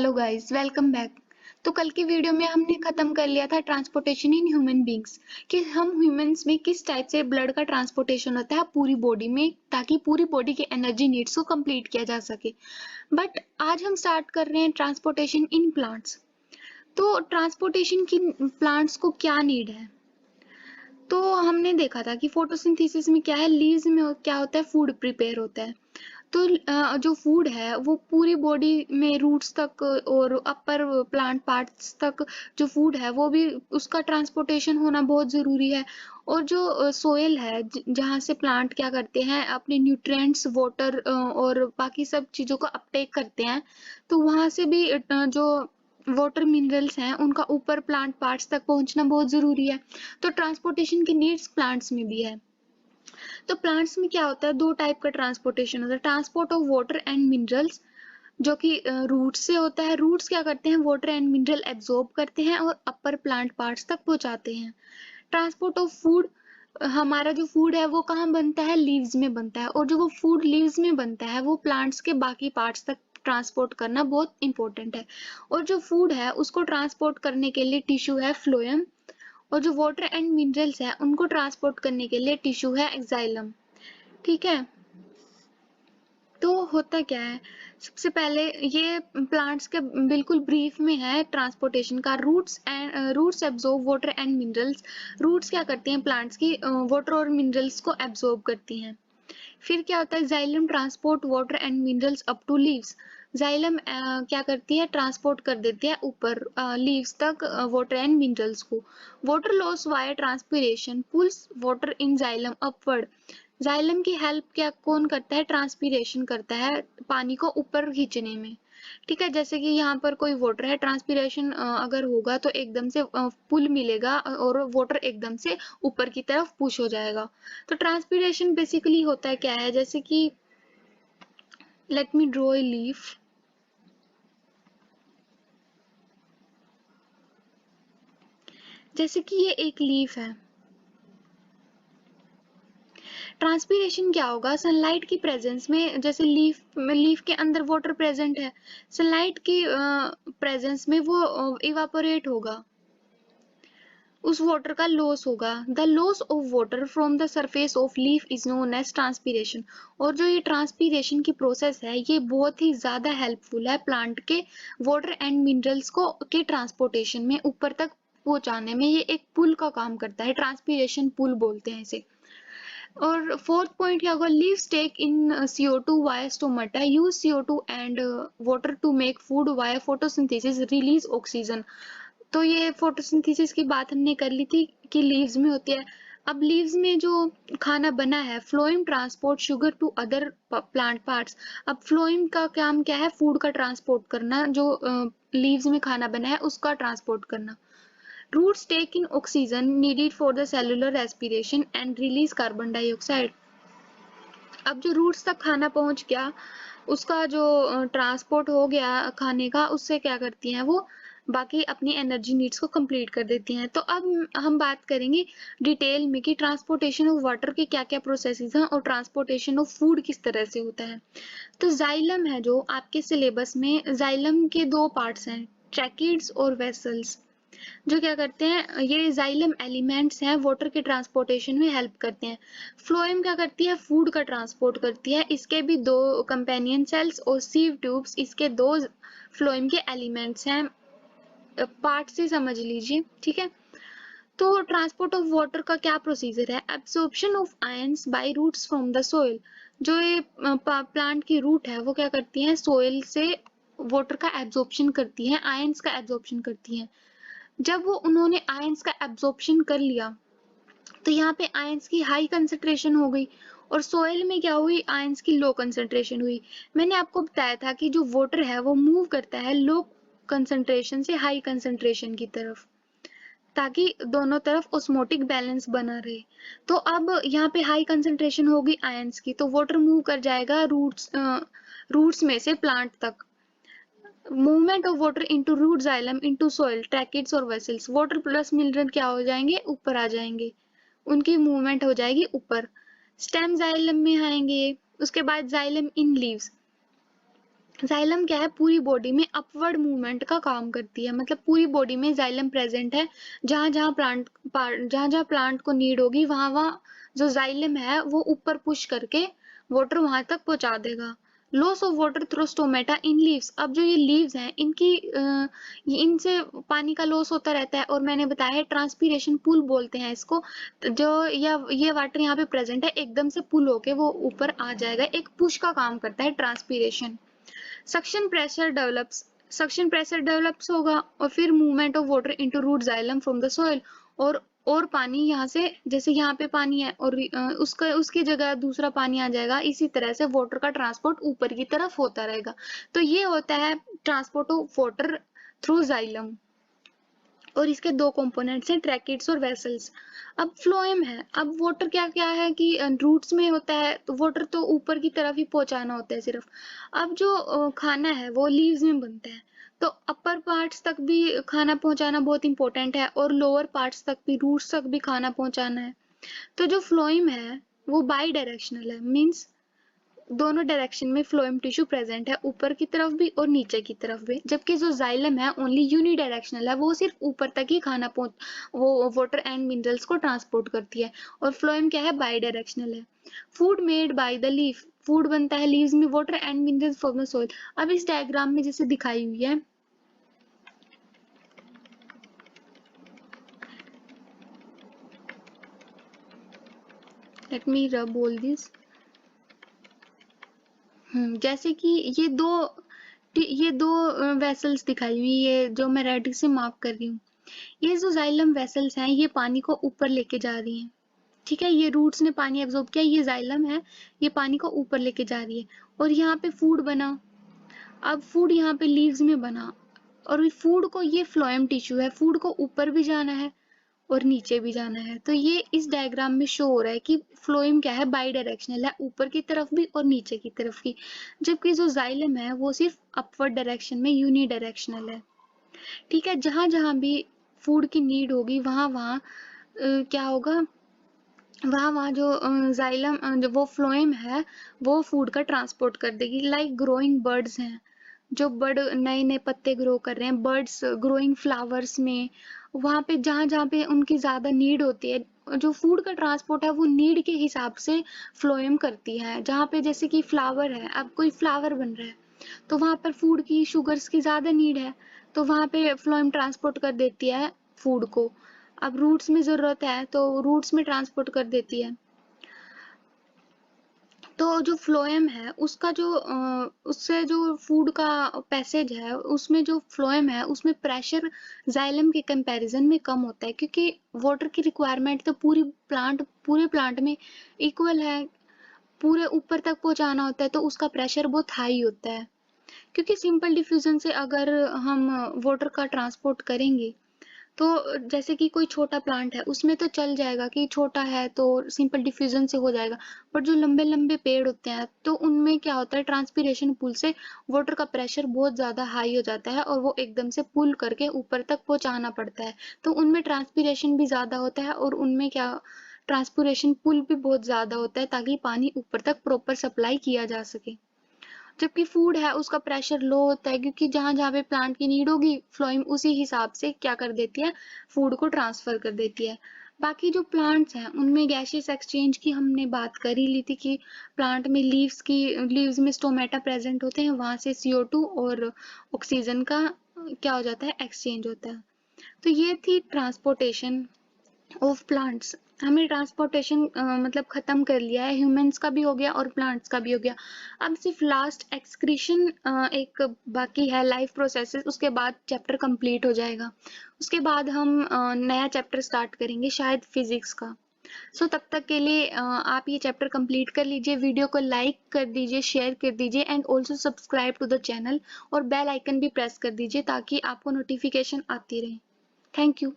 Hello guys, welcome back. तो कल की वीडियो में हमने खत्म कर लिया था ट्रांसपोर्टेशन इन ह्यूमन बींग्स कि हम ह्यूमंस में किस टाइप से ब्लड का ट्रांसपोर्टेशन होता है पूरी बॉडी में, ताकि पूरी बॉडी के एनर्जी नीड्स को कंप्लीट किया जा सके। बट आज हम स्टार्ट कर रहे हैं ट्रांसपोर्टेशन इन प्लांट्स। तो ट्रांसपोर्टेशन की प्लांट्स को क्या नीड है? तो हमने देखा था कि फोटोसिंथेसिस में क्या है, लीव्स में क्या होता है, फूड प्रिपेयर होता है। तो जो फूड है वो पूरी बॉडी में रूट्स तक और अपर प्लांट पार्ट्स तक जो फूड है वो भी उसका ट्रांसपोर्टेशन होना बहुत ज़रूरी है। और जो सोयल है जहाँ से प्लांट क्या करते हैं, अपने न्यूट्रिएंट्स, वाटर और बाकी सब चीज़ों को अपटेक करते हैं, तो वहाँ से भी जो वाटर मिनरल्स हैं उनका ऊपर प्लांट पार्ट्स तक पहुँचना बहुत ज़रूरी है। तो ट्रांसपोर्टेशन की नीड्स प्लांट्स में भी है। तो प्लांट्स में क्या होता है, दो टाइप का ट्रांसपोर्टेशन होता है, transport of water and minerals, जो कि रूट्स से होता है। रूट्स क्या करते हैं, वाटर एंड मिनरल एब्जॉर्ब करते हैं और अपर प्लांट पार्ट्स तक पहुंचाते हैं। ट्रांसपोर्ट ऑफ फूड, हमारा जो फूड है वो कहाँ बनता है, लीव्स में बनता है, और जो वो फूड लीव्स में बनता है वो प्लांट्स के बाकी पार्ट्स तक ट्रांसपोर्ट करना बहुत इंपॉर्टेंट है। और जो फूड है उसको ट्रांसपोर्ट करने के लिए टिश्यू है फ्लोएम, और जो वाटर एंड मिनरल्स है उनको ट्रांसपोर्ट करने के लिए टिश्यू है एक्साइलम। ठीक है। तो होता क्या है, सबसे पहले ये प्लांट्स के बिल्कुल ब्रीफ में है ट्रांसपोर्टेशन का। Roots absorb water and minerals. Roots क्या करती हैं, प्लांट्स की वाटर और मिनरल्स को एब्जॉर्ब करती हैं। फिर क्या होता है, xylem transport water and minerals up to leaves. Xylem क्या करती है, ट्रांसपोर्ट कर देती है ऊपर लीव्स तक वाटर एंड मिनरल्स को। Water loss via transpiration pulls water in xylem upward. Xylem की हेल्प क्या कौन करता है, ट्रांसपिरेशन करता है पानी को ऊपर खींचने में। ठीक है, जैसे कि यहाँ पर कोई वाटर है, ट्रांसपिरेशन अगर होगा तो एकदम से पुल मिलेगा और वाटर एकदम से ऊपर की तरफ पुश हो जाएगा। तो ट्रांसपिरेशन बेसिकली होता है क्या है, जैसे कि let me draw a leaf. जैसे कि ये एक लीफ है। ट्रांसपीरेशन क्या होगा, सनलाइट की प्रेजेंस में, जैसे लीफ के अंदर वाटर प्रेजेंट है, सनलाइट की प्रेजेंस में वो इवापोरेट होगा, उस वाटर का लॉस होगा। The loss of water from the surface of leaf is known as transpiration. और जो ये ट्रांसपीरेशन की प्रोसेस है ये बहुत ही ज्यादा हेल्पफुल है प्लांट के वाटर एंड मिनरल्स को के ट्रांसपोर्टेशन में, ऊपर तक पहुंचाने में। ये एक पुल का काम करता है, ट्रांसपीरेशन पुल बोलते हैं इसे। और फोर्थ पॉइंट क्या होगा, leaves take in CO2 via stomata, use CO2 and water to make food via photosynthesis, release oxygen. तो ये फोटोसिंथेसिस की बात हमने कर ली थी कि लीव्स में होती है। अब लीव्स में जो खाना बना है, phloem transport sugar to other plant parts. अब फ्लोएम का काम क्या है, फूड का ट्रांसपोर्ट करना, जो लीव्स में खाना बना है उसका ट्रांसपोर्ट करना। Roots take in oxygen needed for the cellular respiration and release carbon dioxide. अब जो रूट्स तक खाना पहुंच गया, उसका जो ट्रांसपोर्ट हो गया खाने का, उससे क्या करती हैं वो बाकी अपनी एनर्जी नीड्स को कंप्लीट कर देती हैं। तो अब हम बात करेंगे डिटेल में कि ट्रांसपोर्टेशन ऑफ वाटर के क्या क्या प्रोसेसेस हैं और ट्रांसपोर्टेशन ऑफ फूड किस तरह से होता है। तो जाइलम है, जो आपके सिलेबस में जाइलम के दो पार्ट्स हैं, ट्रैकिड्स और वेसल्स, जो क्या करते हैं, ये जाइलम एलिमेंट्स हैं, वाटर के ट्रांसपोर्टेशन में हेल्प करते हैं। फ्लोएम क्या करती है, फूड का ट्रांसपोर्ट करती है, इसके भी दो कंपेनियन सेल्स और सीव ट्यूब्स इसके दो फ्लोएम के एलिमेंट्स हैं। पार्ट से समझ लीजिए, ठीक है। तो ट्रांसपोर्ट ऑफ वाटर का क्या प्रोसीजर है, absorption of ions by roots from the soil. जो ये प्लांट की रूट है वो क्या करती है, सोइल से वाटर का एब्जॉर्प्शन करती है, आयंस का एब्जॉर्प्शन करती है। जब वो उन्होंने आयंस का एब्जॉर्प्शन कर लिया तो यहाँ पे आयंस की हाई कंसंट्रेशन हो गई, और सोइल में क्या हुई, आयंस की लो कंसंट्रेशन हुई। मैंने आपको बताया था कि जो वाटर है वो मूव करता है लो कंसंट्रेशन से हाई कंसंट्रेशन की तरफ, ताकि दोनों तरफ ऑस्मोटिक बैलेंस बना रहे। तो अब यहाँ पे हाई कंसंट्रेशन होगी आयंस की, तो वाटर मूव कर जाएगा रूट्स में से प्लांट तक। Movement of water into root xylem into soil, tracheids और वेसल्स, वाटर प्लस मिनरल क्या हो जाएंगे, ऊपर आ जाएंगे, उनकी मूवमेंट हो जाएगी ऊपर। स्टेम जाइलम में आएंगे, उसके बाद जाइलम इन लीव्स। जाइलम क्या है, पूरी बॉडी में अपवर्ड मूवमेंट का काम करती है, मतलब पूरी बॉडी में जाइलम प्रेजेंट है। जहां जहां प्लांट को नीड होगी वहां वहां जो जाइलम है वो ऊपर पुश करके वाटर वहां तक पहुंचा देगा। Loss of water through stomata in leaves, अब जो ये लीव्स हैं इनकी इनसे पानी का लॉस होता रहता है, और मैंने बताया है ट्रांसपीरेशन पुल बोलते हैं इसको। जो या ये वाटर यहाँ पे प्रेजेंट है, एकदम से पुल होके वो ऊपर आ जाएगा, एक पुश का काम करता है ट्रांसपीरेशन। सक्शन प्रेशर डेवलप्स होगा, और फिर movement of water into root xylem from the soil, और पानी यहाँ से, जैसे यहाँ पे पानी है और उसका उसकी जगह दूसरा पानी आ जाएगा, इसी तरह से वाटर का ट्रांसपोर्ट ऊपर की तरफ होता रहेगा। तो ये होता है transport of water through xylem. और इसके दो कंपोनेंट्स हैं, ट्रैकिड्स और वेसल्स। अब फ्लोएम है, अब वाटर क्या क्या है कि रूट्स में होता है, तो वाटर तो ऊपर की तरफ ही पहुंचाना होता है सिर्फ। अब जो खाना है वो लीव्स में बनता है, तो अपर पार्ट्स तक भी खाना पहुंचाना बहुत इंपॉर्टेंट है, और लोअर पार्ट्स तक भी, रूट्स तक भी खाना पहुंचाना है। तो जो फ्लोएम है वो बाई डायरेक्शनल है, मीन्स दोनों डायरेक्शन में फ्लोएम टिश्यू प्रेजेंट है, ऊपर की तरफ भी और नीचे की तरफ भी। जबकि जो जाइलम है ओनली यूनिडायरेक्शनल है, वो सिर्फ ऊपर तक ही खाना पहुंच वो वाटर एंड मिनरल्स को ट्रांसपोर्ट करती है। और फ्लोएम क्या है, बाई डायरेक्शनल है। Food made by the leaf, food बनता है लीव्स में, water and minerals from the soil. अब इस डायग्राम में जैसे दिखाई हुई है, लेट मी बोल दिस। जैसे कि ये दो वेसल्स दिखाई हुई, ये जो मैं रेड से मार्क कर रही हूँ, ये जो जाइलम वेसल्स हैं ये पानी को ऊपर लेके जा रही हैं। ठीक है, ये रूट्स ने पानी एब्जॉर्ब किया, ये जाइलम है, ये पानी को ऊपर लेके जा रही है। और यहाँ पे फूड बना, अब फूड यहाँ पे लीव्स में बना, और फूड को, ये फ्लोएम टिश्यू है, फूड को ऊपर भी जाना है और नीचे भी जाना है। तो ये इस डायग्राम में शो हो रहा है कि फ्लोएम क्या है, बाई डायरेक्शनल है, ऊपर की तरफ भी और नीचे की तरफ की। जबकि जो जाइलम है वो सिर्फ अपवर्ड डायरेक्शन में यूनी डायरेक्शनल है। ठीक है, जहां जहां भी फूड की नीड होगी वहां वहां क्या होगा, वहां वहां जो जाइलम जो वो फ्लोएम है वो फूड का ट्रांसपोर्ट कर देगी। लाइक ग्रोइंग बर्ड्स हैं, जो बर्ड नए नए पत्ते ग्रो कर रहे हैं, बर्ड्स ग्रोइंग फ्लावर्स में, वहां पे जहां जहां पे उनकी ज्यादा नीड होती है, जो फूड का ट्रांसपोर्ट है वो नीड के हिसाब से फ्लोएम करती है। जहां पे जैसे कि फ्लावर है, अब कोई फ्लावर बन रहा है तो वहां पर फूड की, शुगर्स की ज्यादा नीड है, तो वहां पे फ्लोएम ट्रांसपोर्ट कर देती है फूड को। अब रूट्स में जरूरत है तो रूट्स में ट्रांसपोर्ट कर देती है। तो जो फ्लोएम है उसका जो उससे जो फूड का पैसेज है, उसमें जो फ्लोएम है उसमें प्रेशर जाइलम के कंपैरिजन में कम होता है, क्योंकि वाटर की रिक्वायरमेंट तो पूरे प्लांट में इक्वल है, पूरे ऊपर तक पहुंचाना होता है, तो उसका प्रेशर बहुत हाई होता है। क्योंकि सिंपल डिफ्यूजन से अगर हम वाटर का ट्रांसपोर्ट करेंगे, तो जैसे कि कोई छोटा प्लांट है उसमें तो चल जाएगा कि छोटा है तो सिंपल डिफ्यूजन से हो जाएगा, पर जो लंबे लंबे पेड़ होते हैं तो उनमें क्या होता है, ट्रांसपीरेशन पुल से वाटर का प्रेशर बहुत ज्यादा हाई हो जाता है, और वो एकदम से पुल करके ऊपर तक पहुंचाना पड़ता है। तो उनमें ट्रांसपीरेशन भी ज्यादा होता है, और उनमें क्या, ट्रांसपीरेशन पुल भी बहुत ज्यादा होता है, ताकि पानी ऊपर तक प्रॉपर सप्लाई किया जा सके। जबकि फूड है उसका प्रेशर लो होता है, क्योंकि जहां जहां पे प्लांट की नीड होगी फ्लोएम उसी हिसाब से क्या कर देती है, फूड को ट्रांसफर कर देती है। बाकी जो प्लांट्स हैं उनमें गैसियस एक्सचेंज की हमने बात कर ही ली थी, कि प्लांट में लीव्स में स्टोमेटा प्रेजेंट होते हैं, वहां से CO2 और ऑक्सीजन का क्या हो जाता है, एक्सचेंज होता है। तो ये थी ट्रांसपोर्टेशन ऑफ प्लांट्स। हमने ट्रांसपोर्टेशन मतलब खत्म कर लिया है, ह्यूमंस का भी हो गया और प्लांट्स का भी हो गया। अब सिर्फ लास्ट एक्सक्रीशन एक बाकी है, लाइफ प्रोसेसेस, उसके बाद चैप्टर कंप्लीट हो जाएगा। उसके बाद हम नया चैप्टर स्टार्ट करेंगे शायद फिजिक्स का। तब तक के लिए आप ये चैप्टर कंप्लीट कर लीजिए, वीडियो को लाइक कर दीजिए, शेयर कर दीजिए, and also subscribe to the channel, और बेल आइकन भी प्रेस कर दीजिए ताकि आपको नोटिफिकेशन आती रहे। Thank you.